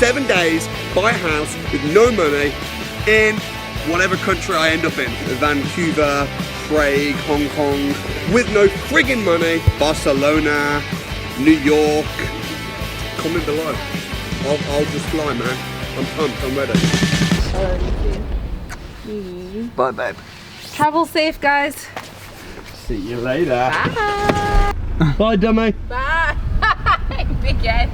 7 days, buy a house with no money in whatever country I end up in. Vancouver, Prague, Hong Kong, with no friggin' money. Barcelona, New York. Comment below. I'll just fly, man. I'm pumped, I'm ready. Bye, babe. Travel safe, guys. See you later. Bye. Bye, dummy. Bye. Big head.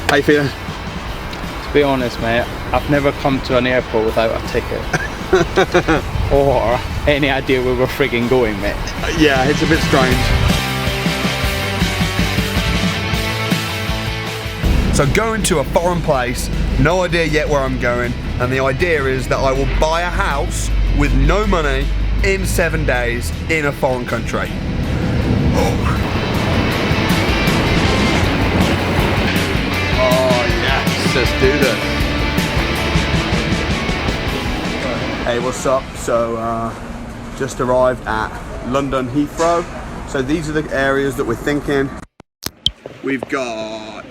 How you feeling? To be honest, mate, I've never come to an airport without a ticket. Or any idea where we're frigging going, mate. Yeah, it's a bit strange. So going to a foreign place, no idea yet where I'm going, and the idea is that I will buy a house with no money in 7 days in a foreign country. Oh yes, let's do this. Hey, what's up? So just arrived at London Heathrow. So these are the areas that we're thinking. We've got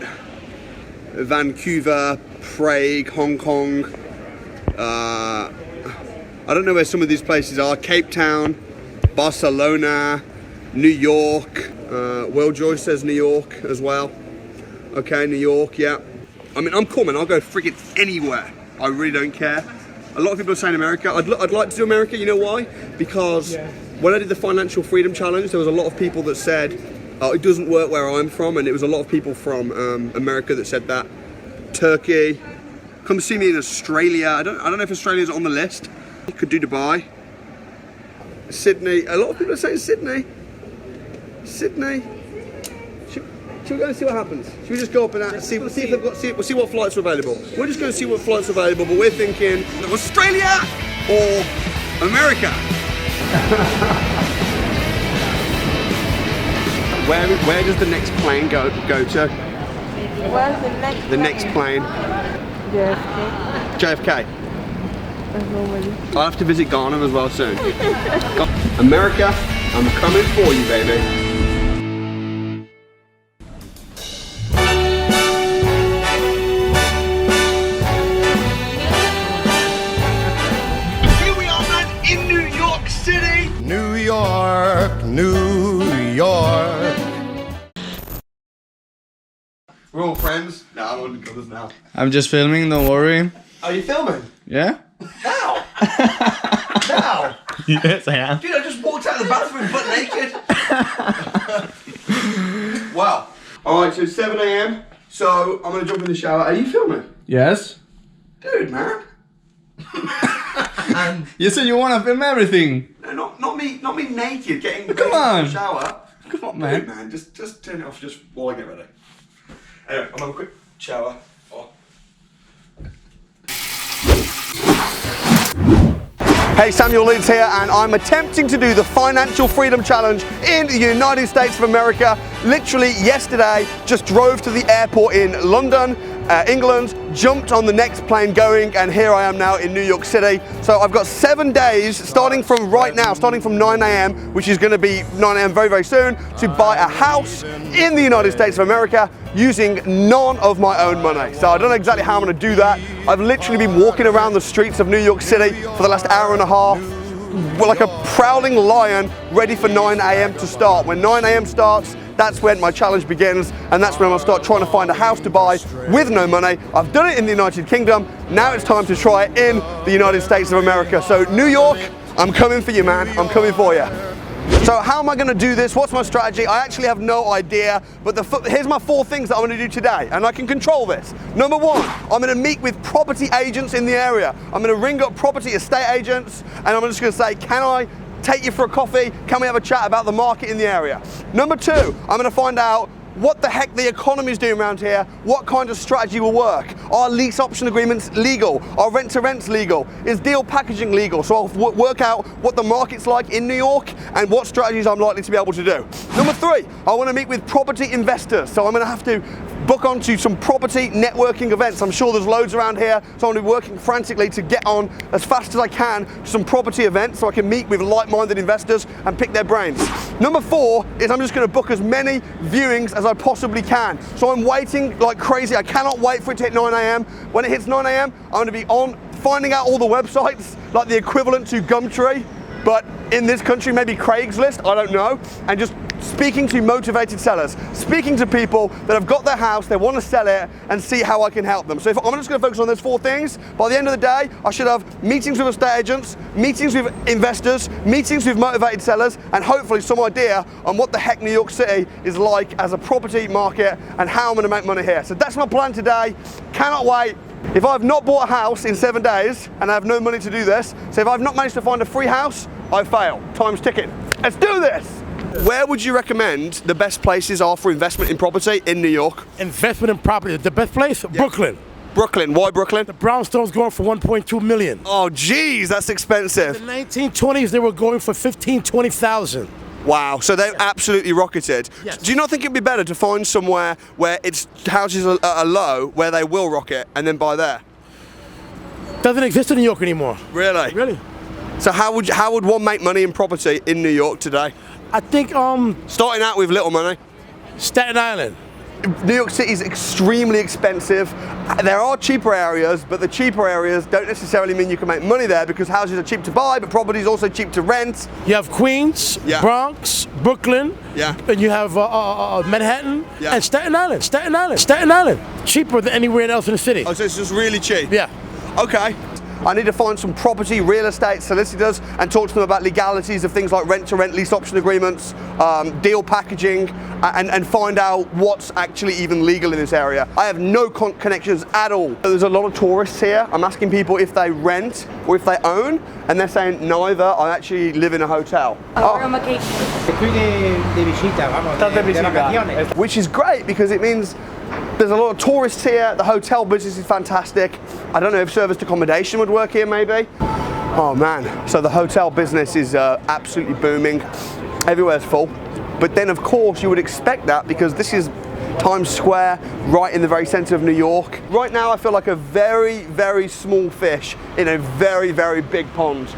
Vancouver, Prague, Hong Kong. I don't know where some of these places are. Cape Town, Barcelona, New York. Will Joy says New York as well. Okay, New York, yeah. I mean, I'm coming. I'll go friggin' anywhere. I really don't care. A lot of people are saying America. I'd like to do America. You know why? Because when I did the Financial Freedom Challenge, there was a lot of people that said, oh, it doesn't work where I'm from, and it was a lot of people from America that said that. Turkey, come see me in Australia. I don't know if Australia's on the list. You could do Dubai. Sydney, a lot of people are saying Sydney. Sydney. Should we go and see what happens? Should we just go up and see if they've got, we'll see what flights are available. We're just going to see what flights are available, but we're thinking Australia or America. Where does the next plane go to? Where's The next plane? JFK. JFK. I'll have to visit Ghana as well soon. America, I'm coming for you, baby. Here we are, man, in New York City. New York, New York. We're all friends. No, I wouldn't go this now. I'm just filming, don't worry. Are you filming? Yeah? Now? Now? Yes, I am. Dude, I just walked out of the bathroom butt naked. Wow. Alright, so it's 7 AM. So I'm gonna jump in the shower. Are you filming? Yes? Dude, man. You said you want to film everything. No, not me naked getting Come ready on. in the shower. Come on, man. Dude, man, just turn it off just while I get ready. Anyway, I'm gonna have a quick shower. Oh. Hey, Samuel Leeds here, and I'm attempting to do the Financial Freedom Challenge in the United States of America. Literally yesterday, just drove to the airport in London, England, jumped on the next plane going, and here I am now in New York City. So I've got 7 days, starting from right now, starting from 9 AM, which is gonna be 9 AM very, very soon, to buy a house in the United States of America using none of my own money. So I don't know exactly how I'm gonna do that. I've literally been walking around the streets of New York City for the last hour and a half, like a prowling lion, ready for 9 AM to start. When 9 AM starts, that's when my challenge begins, and that's when I'll start trying to find a house to buy with no money. I've done it in the United Kingdom, now it's time to try it in the United States of America. So New York, I'm coming for you, man, I'm coming for you. So how am I going to do this? What's my strategy? I actually have no idea, but here's my 4 things that I'm going to do today, and I can control this. Number 1, I'm going to meet with property agents in the area. I'm going to ring up property estate agents, and I'm just going to say, can I take you for a coffee? Can we have a chat about the market in the area? Number 2, I'm going to find out what the heck the economy is doing around here, what kind of strategy will work. Are lease option agreements legal? Are rent-to-rents legal? Is deal packaging legal? So I'll work out what the market's like in New York and what strategies I'm likely to be able to do. Number 3, I want to meet with property investors. So I'm going to have to book onto some property networking events. I'm sure there's loads around here, so I'm going to be working frantically to get on as fast as I can to some property events so I can meet with like-minded investors and pick their brains. Number 4 is I'm just going to book as many viewings as I possibly can. So I'm waiting like crazy. I cannot wait for it to hit 9 a.m. When it hits 9 a.m, I'm going to be on finding out all the websites, like the equivalent to Gumtree, but in this country, maybe Craigslist, I don't know, and just speaking to motivated sellers, speaking to people that have got their house, they want to sell it, and see how I can help them. So if I'm just going to focus on those 4 things, by the end of the day, I should have meetings with estate agents, meetings with investors, meetings with motivated sellers, and hopefully some idea on what the heck New York City is like as a property market and how I'm going to make money here. So that's my plan today. Cannot wait. If I've not bought a house in 7 days and I have no money to do this, so if I've not managed to find a free house, I fail. Time's ticking. Let's do this! Where would you recommend the best places are for investment in property in New York? Investment in property, the best place? Yeah. Brooklyn. Brooklyn, why Brooklyn? The brownstones going for 1.2 million. Oh geez, that's expensive. In the 1920s, they were going for 15, 20,000. Wow, so they absolutely rocketed. Yes. Do you not think it'd be better to find somewhere where its houses are low, where they will rocket, and then buy there? Doesn't exist in New York anymore. Really? Really? So how would one make money in property in New York today? I think Starting out with little money. Staten Island. New York City is extremely expensive. There are cheaper areas, but the cheaper areas don't necessarily mean you can make money there because houses are cheap to buy, but property is also cheap to rent. You have Queens, Yeah. Bronx, Brooklyn, Yeah. and you have Manhattan, Yeah. and Staten Island. Staten Island. Staten Island. Cheaper than anywhere else in the city. Oh, so it's just really cheap? Yeah. Okay. I need to find some property real estate solicitors and talk to them about legalities of things like rent-to-rent lease option agreements, deal packaging, and find out what's actually even legal in this area. I have no connections at all. There's a lot of tourists here. I'm asking people if they rent or if they own, and they're saying neither. I actually live in a hotel. Which is great because it means there's a lot of tourists here. The hotel business is fantastic. I don't know if serviced accommodation would work here, maybe. Oh man, so the hotel business is absolutely booming. Everywhere's full. But then of course you would expect that because this is Times Square, right in the very center of New York. Right now I feel like a very, very small fish in a very, very big pond.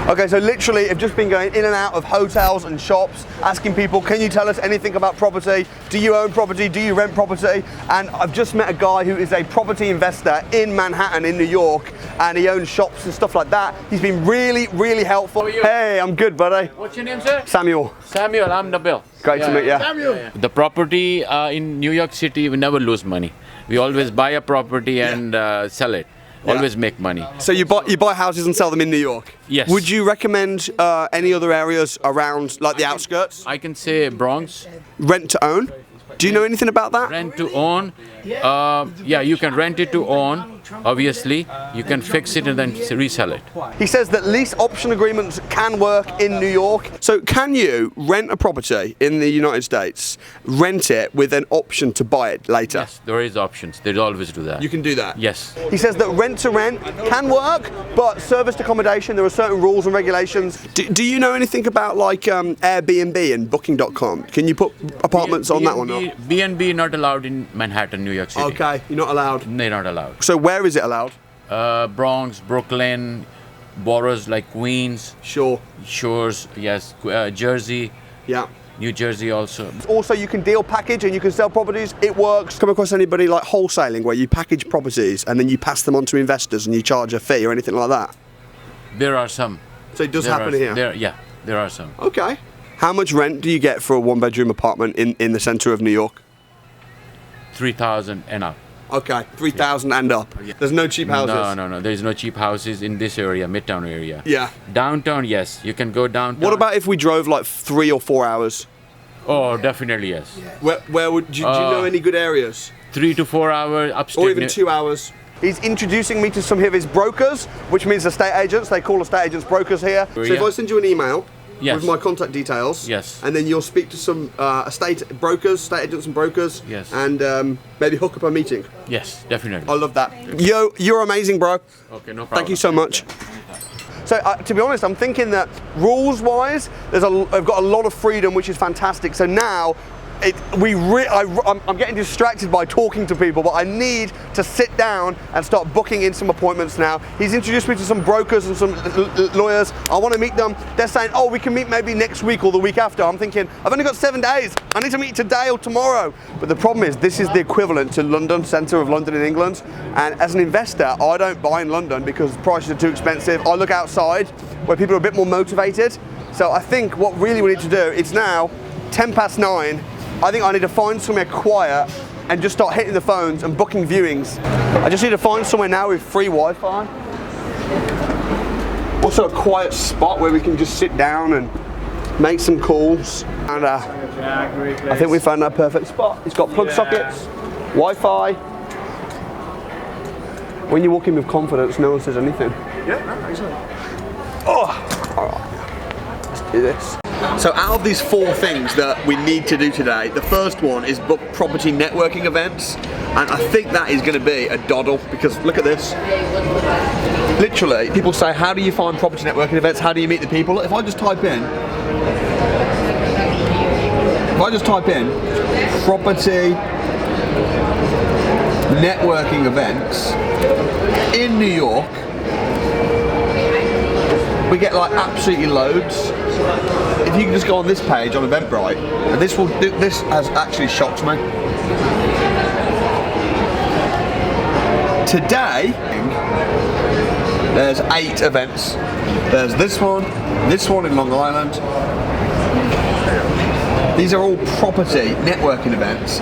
Okay, so literally I've just been going in and out of hotels and shops, asking people, can you tell us anything about property? Do you own property? Do you rent property? And I've just met a guy who is a property investor in Manhattan, in New York, and he owns shops and stuff like that. He's been really, really helpful. How are you? Hey, I'm good, buddy. What's your name, sir? Samuel. Samuel, I'm Nabil. Great to meet you. The property in New York City, we never lose money. We always buy a property and sell it. Always make money. So you buy houses and sell them in New York? Yes. Would you recommend any other areas around, like the outskirts? I can say Bronx. Rent to own? Do you know anything about that? Rent to own. Yeah, you can rent it to own. Obviously, you can fix it and then resell it. He says that lease option agreements can work in New York. So can you rent a property in the United States, rent it with an option to buy it later? Yes, there is options. They always do that. You can do that? Yes. He says that rent to rent can work, but serviced accommodation, there are certain rules and regulations. Do you know anything about like Airbnb and Booking.com? Can you put apartments on that one? B&B not allowed in Manhattan, New York City. Okay, you're not allowed. They're not allowed. So where is it allowed? Bronx, Brooklyn, boroughs like Queens, Sure. Shores, yes, Jersey, Yeah. New Jersey also. Also, you can deal package and you can sell properties. It works. Come across anybody like wholesaling where you package properties and then you pass them on to investors and you charge a fee or anything like that? There are some. So it does happen here? There are some. Okay. How much rent do you get for a one-bedroom apartment in the centre of New York? 3,000 and up. Okay, 3,000 and up. Yeah. There's no cheap houses? No. There is no cheap houses in this area, Midtown area. Yeah. Downtown, yes. You can go downtown. What about if we drove like 3 or 4 hours? Oh, definitely yes. Where would do you know any good areas? 3 to 4 hours upstate. Or even 2 hours? He's introducing me to some of his brokers, which means estate agents. They call estate agents brokers here. So if I send you an email Yes. with my contact details, Yes. and then you'll speak to some estate agents and brokers, Yes. and maybe hook up a meeting. Yes, definitely. I love that. Yo, you're amazing, bro. Okay, no problem. Thank you so much. So to be honest, I'm thinking that rules-wise, I've got a lot of freedom, which is fantastic. So now, I'm getting distracted by talking to people, but I need to sit down and start booking in some appointments now. He's introduced me to some brokers and some lawyers. I want to meet them. They're saying, oh, we can meet maybe next week or the week after. I'm thinking, I've only got 7 days. I need to meet today or tomorrow. But the problem is, this is the equivalent to London, centre of London in England. And as an investor, I don't buy in London because prices are too expensive. I look outside where people are a bit more motivated. So I think what really we need to do, it's now 9:10. I think I need to find somewhere quiet and just start hitting the phones and booking viewings. I just need to find somewhere now with free Wi-Fi. Also a quiet spot where we can just sit down and make some calls. And I think we found our perfect spot. It's got plug sockets, Wi-Fi. When you walk in with confidence, no one says anything. Yeah, excellent. Oh, all right. Let's do this. So out of these 4 things that we need to do today, the first one is book property networking events, and I think that is going to be a doddle because look at this. Literally, people say, how do you find property networking events? How do you meet the people? If I just type in property networking events in New York, we get like absolutely loads. If you can just go on this page on Eventbrite, and this has actually shocked me. Today, there's 8 events. There's this one in Long Island. These are all property networking events.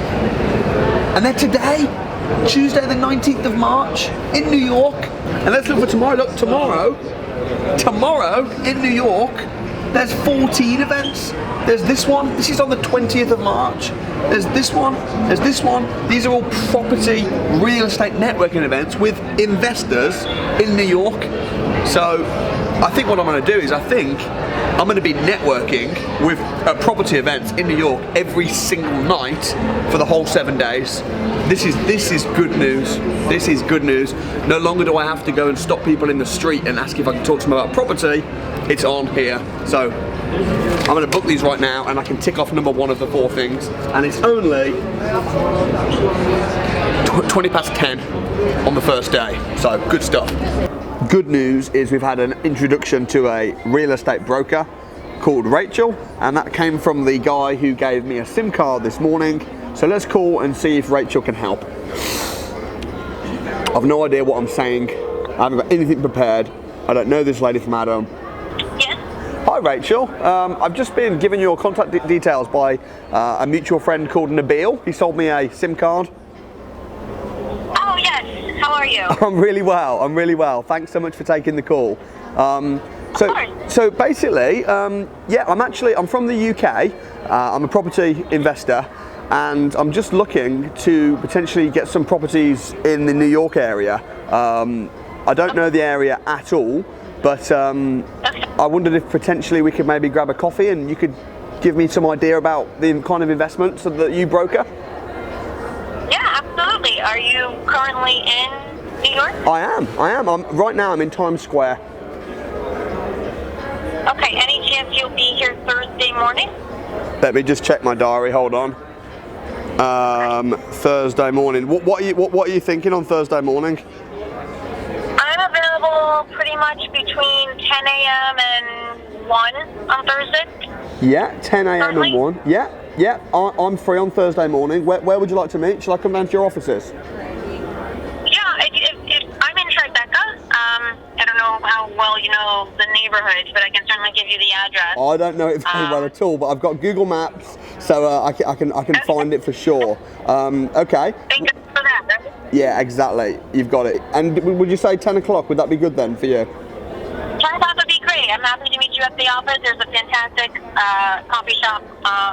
And they're today, Tuesday the 19th of March in New York. And let's look for tomorrow. Look, tomorrow in New York, there's 14 events. There's this one. This is on the 20th of March. There's this one. There's this one. These are all property real estate networking events with investors in New York. So I think what I'm going to do is I'm going to be networking with property events in New York every single night for the whole 7 days. This is good news. This is good news. No longer do I have to go and stop people in the street and ask if I can talk to them about property. It's on here. So I'm going to book these right now, and I can tick off number 1 of the 4 things. And it's only 10:20 on the first day. So good stuff. Good news is we've had an introduction to a real estate broker called Rachel, and that came from the guy who gave me a SIM card this morning. So let's call and see if Rachel can help. I've no idea what I'm saying. I haven't got anything prepared. I don't know this lady from Adam. Yes. Hi Rachel, I've just been given your contact details by a mutual friend called Nabil. He sold me a SIM card. Oh yes, how are you? I'm really well. Thanks so much for taking the call. So basically, yeah, I'm from the UK. I'm a property investor, and I'm just looking to potentially get some properties in the New York area. I don't know the area at all, but I wondered if potentially we could maybe grab a coffee and you could give me some idea about the kind of investments that you broker. Yeah, absolutely. Are you currently in New York? I am. Right now I'm in Times Square. Okay, any chance you'll be here Thursday morning? Let me just check my diary, hold on. Thursday morning. What are you thinking on Thursday morning? I'm available pretty much between 10 a.m. and 1 on Thursday. Yeah, 10 a.m. and 1. Yeah, I'm free on Thursday morning. Where would you like to meet? Shall I come down to your offices? Yeah, if I'm in Tribeca. I don't know how well you know the neighborhood, but I can certainly give you the address. I don't know it very well at all, but I've got Google Maps, so I can find it for sure. Okay. Thank you for that. Right? Yeah, exactly. You've got it. And would you say 10 o'clock? Would that be good then for you? 10 o'clock would be great. I'm happy to meet you at the office. There's a fantastic coffee shop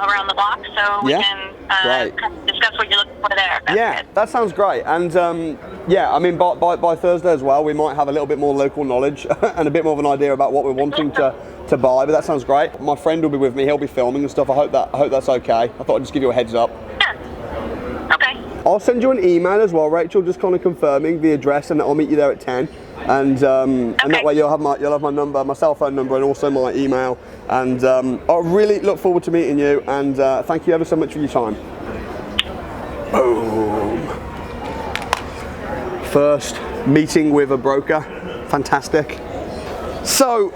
around the block, so we can discuss what you're looking for there. Yeah, that sounds great. And yeah, I mean, by Thursday as well, we might have a little bit more local knowledge and a bit more of an idea about what we're wanting to buy. But that sounds great. My friend will be with me. He'll be filming and stuff. I hope that's okay. I thought I'd just give you a heads up. Yeah. Okay. I'll send you an email as well, Rachel, just kind of confirming the address, and I'll meet you there at 10. and that way you'll have my number, my cell phone number, and also my email. And I really look forward to meeting you. And thank you ever so much for your time. Boom. First meeting with a broker, fantastic. So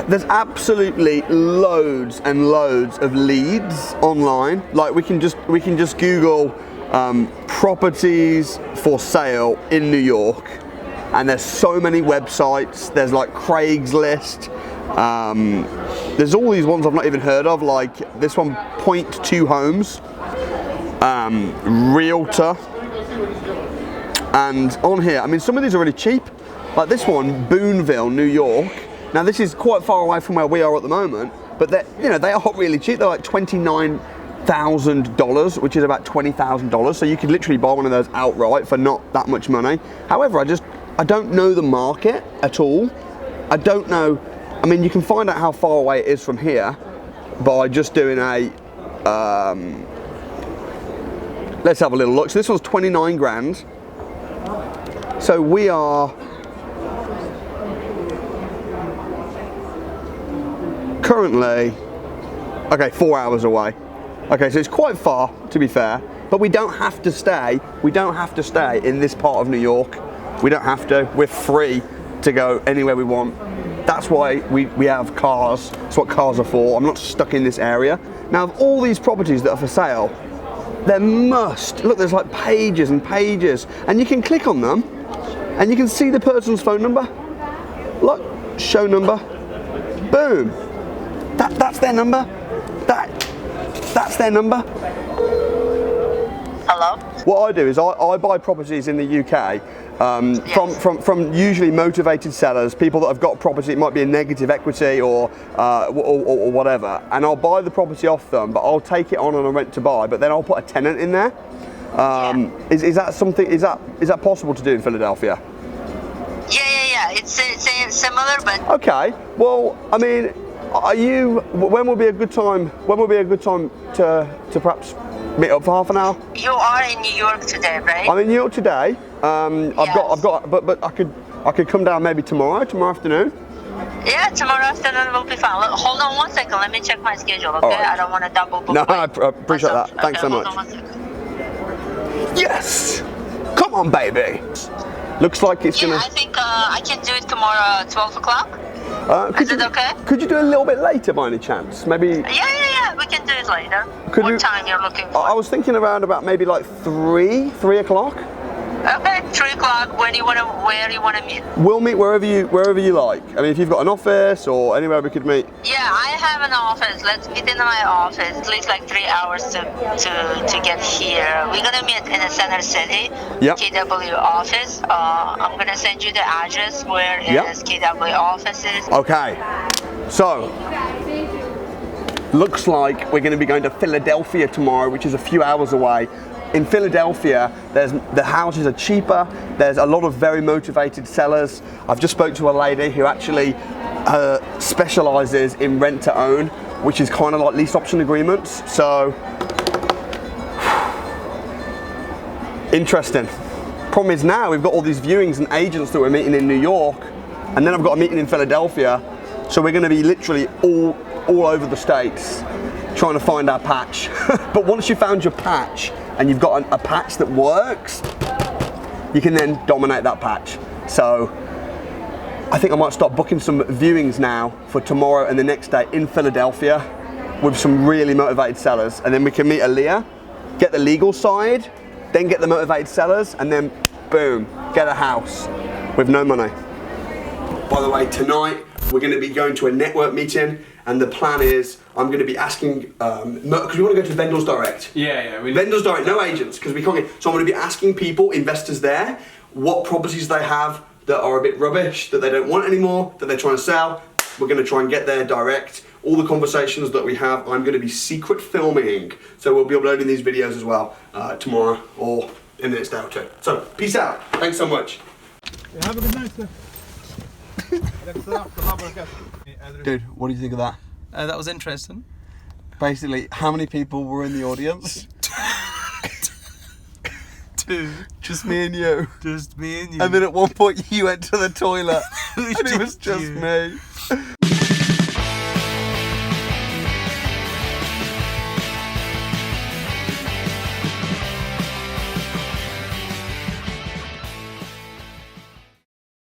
there's absolutely loads and loads of leads online. Like we can just Google properties for sale in New York, and there's so many websites. There's like Craigslist. There's all these ones I've not even heard of, like this one, Point 2 Homes, Realtor, and on here, I mean, some of these are really cheap. Like this one, Boonville, New York. Now this is quite far away from where we are at the moment, but they are really cheap. They're like $29,000, which is about $20,000. So you could literally buy one of those outright for not that much money. However, I don't know the market at all. I don't know. I mean, you can find out how far away it is from here by just doing a. Let's have a little look. So this one's 29 grand. So we are. Currently, okay, 4 hours away. Okay, so it's quite far, to be fair, but we don't have to stay. We don't have to stay in this part of New York. We don't have to. We're free to go anywhere we want. That's why we have cars. That's what cars are for. I'm not stuck in this area. Now, of all these properties that are for sale, there must, look, there's like pages and pages, and you can click on them, and you can see the person's phone number. Look, show number, boom. That's their number. That's their number. Hello? What I do is I buy properties in the UK from usually motivated sellers, people that have got property. It might be a negative equity or whatever, and I'll buy the property off them, but I'll take it on a rent to buy. But then I'll put a tenant in there. Is that something? Is that possible to do in Philadelphia? Yeah. It's similar, but Okay. Well, I mean, when will be a good time? When will be a good time to perhaps meet up for half an hour? you are in New York today, right? I'm in New York today. I've got, but I could come down maybe tomorrow afternoon. Yeah, tomorrow afternoon will be fine. Hold on 1 second. Let me check my schedule, okay? All right. I don't want to double book. No, I appreciate that. Thanks so much. Hold on 1 second. Yes! Come on, baby. Looks like it's Yeah, gonna. I think I can do it tomorrow at 12 o'clock. Is it okay? Could you do a little bit later by any chance? Maybe. Yeah. We can do it later. Could What you- time you're looking for? I was thinking around about maybe like 3 o'clock. Okay, 3 o'clock. Where you wanna meet? We'll meet wherever you like. I mean, if you've got an office or anywhere we could meet. Yeah, I have an office. Let's meet in my office. It takes like 3 hours to get here. We're gonna meet in the center city, Yep. KW office. I'm gonna send you the address where Yep. is KW office is. Okay. So. Looks like we're going to be going to Philadelphia tomorrow, which is a few hours away. In Philadelphia, the houses are cheaper. There's a lot of very motivated sellers. I've just spoke to a lady who actually specializes in rent to own, which is kind of like lease option agreements. So, interesting. Problem is now we've got all these viewings and agents that we're meeting in New York, and then I've got a meeting in Philadelphia. So we're going to be literally all over the States trying to find our patch. But once you've found your patch and you've got a patch that works, you can then dominate that patch. So I think I might start booking some viewings now for tomorrow and the next day in Philadelphia with some really motivated sellers. And then we can meet Aaliyah, get the legal side, then get the motivated sellers, and then boom, get a house with no money. By the way, tonight we're going to be going to a network meeting, and the plan is I'm going to be asking, because we want to go to Vendors Direct. Yeah. Vendors Direct, no agents, because we can't get. So I'm going to be asking people, investors there, what properties they have that are a bit rubbish, that they don't want anymore, that they're trying to sell. We're going to try and get there direct. All the conversations that we have, I'm going to be secret filming. So we'll be uploading these videos as well tomorrow or in the next day or two. So peace out. Thanks so much. Have a good night, sir. Dude, what do you think of that? That was interesting. Basically, how many people were in the audience? two. Just me and you. Just me and you. And then at one point you went to the toilet. and it was just you. me.